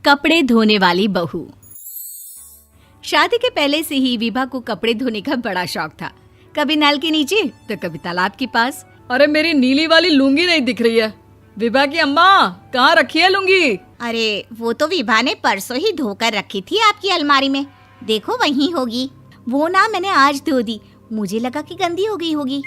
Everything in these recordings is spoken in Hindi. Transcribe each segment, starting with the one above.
कपड़े धोने वाली बहू। शादी के पहले से ही विभा को कपड़े धोने का बड़ा शौक था। कभी नल के नीचे तो कभी तालाब के पास। अरे मेरी नीली वाली लुंगी नहीं दिख रही है। विभा की अम्मा, कहाँ रखी है लुंगी? अरे वो तो विभा ने परसों ही धोकर रखी थी आपकी अलमारी में, देखो वहीं होगी। वो ना मैंने आज धो दी, मुझे लगा कि गंदी हो गई होगी।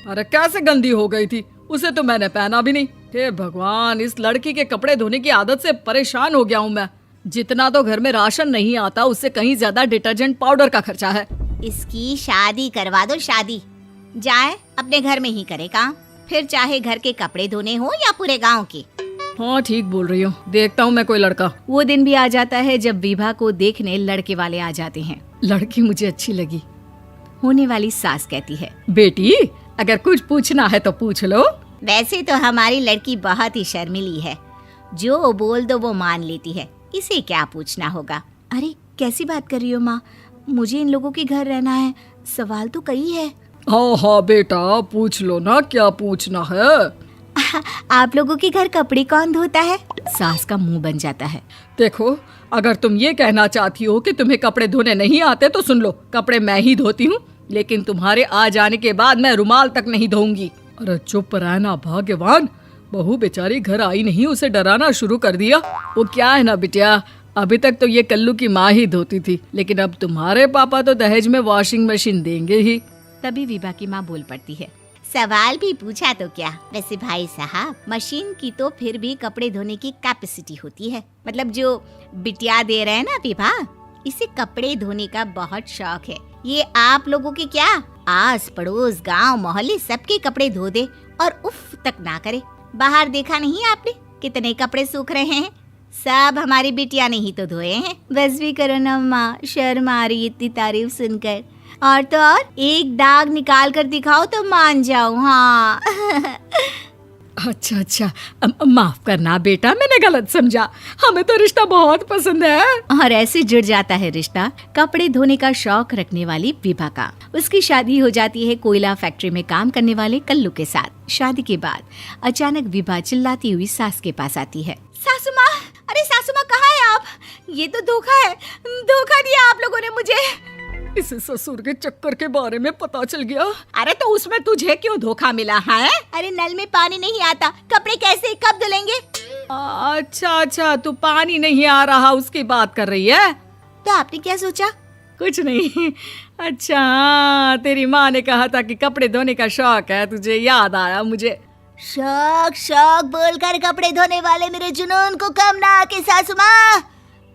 अरे कैसे गंदी हो गई थी? उसे तो मैंने पहना भी नहीं। हे भगवान, इस लड़की के कपड़े धोने की आदत से परेशान हो गया हूँ मैं। जितना तो घर में राशन नहीं आता उससे कहीं ज्यादा डिटर्जेंट पाउडर का खर्चा है। इसकी शादी करवा दो, शादी जाए अपने घर में ही करे काम, फिर चाहे घर के कपड़े धोने हो या पूरे गांव के। हाँ ठीक बोल रही हो, देखता हूँ मैं कोई लड़का। वो दिन भी आ जाता है जब विभा को देखने लड़के वाले आ जाते हैं। लड़की मुझे अच्छी लगी। होने वाली सास कहती है, बेटी अगर कुछ पूछना है तो पूछ लो। वैसे तो हमारी लड़की बहुत ही शर्मीली है, जो बोल दो वो मान लेती है, इसे क्या पूछना होगा। अरे कैसी बात कर रही हो माँ, मुझे इन लोगों के घर रहना है, सवाल तो कई है। हाँ हाँ बेटा, पूछ लो ना, क्या पूछना है। आप लोगों के घर कपड़े कौन धोता है? सास का मुंह बन जाता है। देखो, अगर तुम ये कहना चाहती हो कि तुम्हें कपड़े धोने नहीं आते तो सुन लो, कपड़े मैं ही धोती हूँ, लेकिन तुम्हारे आ जाने के बाद मैं रुमाल तक नहीं धोऊंगी। अरे चुप रहना भाग्यवान, बहू बेचारी घर आई नहीं, उसे डराना शुरू कर दिया। वो क्या है ना बिटिया, अभी तक तो ये कल्लू की माँ ही धोती थी, लेकिन अब तुम्हारे पापा तो दहेज में वॉशिंग मशीन देंगे ही। तभी विभा की माँ बोल पड़ती है, सवाल भी पूछा तो क्या। वैसे भाई साहब, मशीन की तो फिर भी कपड़े धोने की कैपेसिटी होती है। मतलब जो बिटिया दे रहे हैं ना विभा, इसे कपड़े धोने का बहुत शौक है। ये आप लोगों के क्या, आस पड़ोस गांव मोहल्ले सबके कपड़े धो दे और उफ तक ना करे। बाहर देखा नहीं आपने कितने कपड़े सूख रहे हैं? सब हमारी बिटिया ने ही तो धोए हैं। बस भी करो ना माँ, शर्म आ रही इतनी तारीफ सुनकर। और तो और एक दाग निकाल कर दिखाओ तो मान जाओ। हाँ अच्छा अच्छा, माफ करना बेटा, मैंने गलत समझा। हमें तो रिश्ता बहुत पसंद है। और ऐसे जुड़ जाता है रिश्ता कपड़े धोने का शौक रखने वाली विभा का। उसकी शादी हो जाती है कोयला फैक्ट्री में काम करने वाले कल्लू के साथ। शादी के बाद अचानक विभा चिल्लाती हुई सास के पास आती है। सासू माँ, अरे सासू माँ कहाँ है आप? ये तो धोखा है, धोखा दिया आप लोगों ने मुझे। इसे ससुर के चक्कर के बारे में पता चल गया। अरे तो उसमें तुझे क्यों धोखा मिला है? अरे नल में पानी नहीं आता, कपड़े कैसे कब धुलेंगे? अच्छा अच्छा, तू पानी नहीं आ रहा उसकी बात कर रही है। तो आपने क्या सोचा? कुछ नहीं। अच्छा, तेरी माँ ने कहा था कि कपड़े धोने का शौक है तुझे, याद आया मुझे। शौक शौक बोलकर कपड़े धोने वाले मेरे जुनून को कम ना आके सासू माँ,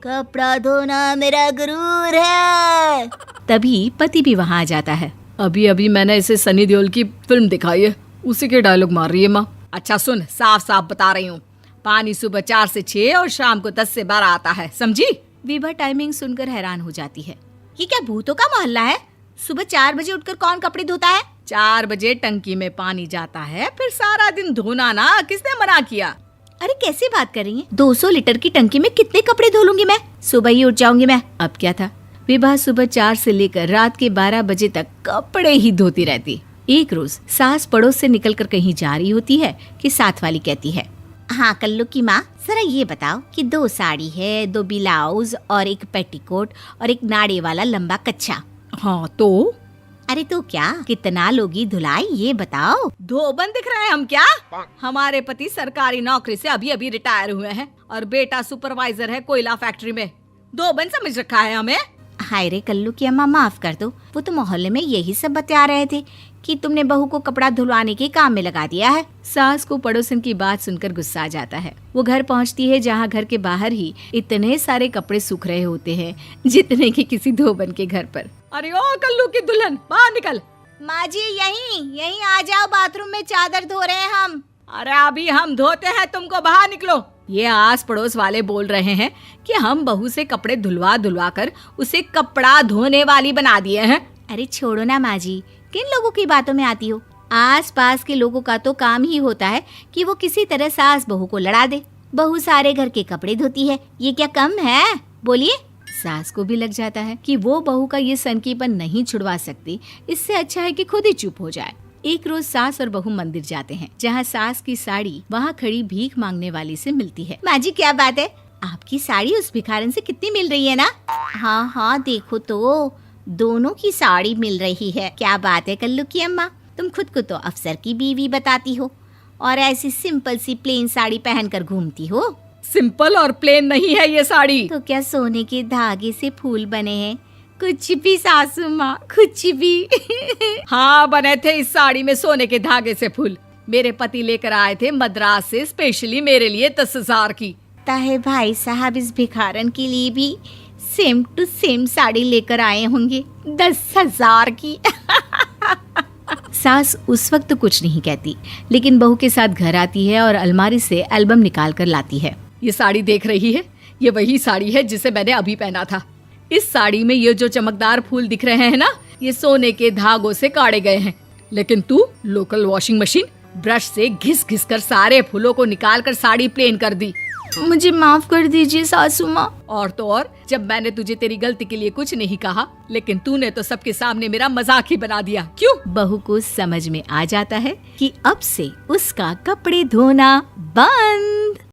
कपड़ा धोना मेरा गुरूर है। तभी पति भी वहाँ आ जाता है। अभी अभी मैंने इसे सनी देओल की फिल्म दिखाई है, उसी के डायलॉग मार रही है माँ। अच्छा सुन, साफ साफ बता रही हूँ, पानी सुबह 4 से 6 और शाम को 10 से 12 आता है, समझी? विभा टाइमिंग सुनकर हैरान हो जाती है। ये क्या भूतों का मोहल्ला है? सुबह 4 बजे उठकर कौन कपड़े धोता है? 4 बजे टंकी में पानी जाता है, फिर सारा दिन धोना ना, किसने मना किया? अरे कैसी बात कर रही हैं? 200 लीटर की टंकी में कितने कपड़े धो लूंगी मैं? सुबह ही उठ जाऊंगी मैं। अब क्या था, विभा सुबह 4 से लेकर रात के 12 बजे तक कपड़े ही धोती रहती। एक रोज सास पड़ोस से निकलकर कहीं जा रही होती है कि साथ वाली कहती है, हाँ कल्लू की माँ, जरा ये बताओ कि 2 साड़ी है, 2 ब्लाउज और एक पेटीकोट और एक नाड़े वाला लंबा कच्छा। हाँ तो? अरे तो क्या, कितना लोगी धुलाई ये बताओ। धोबन दिख रहे हैं हम क्या? हमारे पति सरकारी नौकरी से अभी अभी रिटायर हुए हैं और बेटा सुपरवाइजर है कोयला फैक्ट्री में। धोबन समझ रखा है हमें। हाय रे कल्लू की अम्मा, माफ कर दो, वो तो मोहल्ले में यही सब बता रहे थे कि तुमने बहू को कपड़ा धुलवाने के काम में लगा दिया है। सास को पड़ोसन की बात सुनकर गुस्सा आ जाता है। वो घर पहुंचती है जहां घर के बाहर ही इतने सारे कपड़े सूख रहे होते हैं जितने कि किसी धोबन के घर पर। अरे ओ कल्लू की दुल्हन, बाहर निकल। माँ जी यहीं आ जाओ, बाथरूम में चादर धो रहे हैं हम। अरे अभी हम धोते हैं, तुमको बाहर निकलो। ये आस पड़ोस वाले बोल रहे हैं कि हम बहू से कपड़े धुलवा धुलवा कर उसे कपड़ा धोने वाली बना दिए हैं। अरे छोड़ो ना माँ जी, किन लोगों की बातों में आती हो? आस पास के लोगों का तो काम ही होता है कि वो किसी तरह सास बहू को लड़ा दे। बहू सारे घर के कपड़े धोती है, ये क्या कम है? बोलिए। सास को भी लग जाता है कि वो बहू का ये सनकीपन नहीं छुड़वा सकती, इससे अच्छा है कि खुद ही चुप हो जाए। एक रोज सास और बहू मंदिर जाते हैं, जहाँ सास की साड़ी वहाँ खड़ी भीख मांगने वाली से मिलती है। माँ जी क्या बात है, आपकी साड़ी उस भिखारन से कितनी मिल रही है ना? हाँ हाँ देखो तो, दोनों की साड़ी मिल रही है। क्या बात है कल्लू की अम्मा, तुम खुद को तो अफसर की बीवी बताती हो और ऐसी सिंपल सी प्लेन साड़ी पहनकर घूमती हो। सिंपल और प्लेन नहीं है ये साड़ी। तो क्या सोने के धागे से फूल बने हैं? कुछ भी सासू माँ, कुछ भी। हाँ, बने थे इस साड़ी में सोने के धागे से फूल। मेरे पति लेकर आए थे मद्रास से स्पेशली मेरे लिए 10,000 की। ताहे भाई साहब इस भिखारन के लिए भी सेम टू सेम साड़ी लेकर आए होंगे 10,000 की। सास उस वक्त तो कुछ नहीं कहती, लेकिन बहू के साथ घर आती है और अलमारी से एल्बम निकाल कर लाती है। ये साड़ी देख रही है, ये वही साड़ी है जिसे मैंने अभी पहना था। इस साड़ी में ये जो चमकदार फूल दिख रहे हैं ना, ये सोने के धागों से काढ़े गए हैं। लेकिन तू लोकल वॉशिंग मशीन ब्रश से घिस घिस कर सारे फूलों को निकाल कर साड़ी प्लेन कर दी। मुझे माफ कर दीजिए सासू माँ। और तो और, जब मैंने तुझे तेरी गलती के लिए कुछ नहीं कहा, लेकिन तूने तो सबके सामने मेरा मजाक ही बना दिया। क्यों? बहू को समझ में आ जाता है कि अब से उसका कपड़े धोना बंद।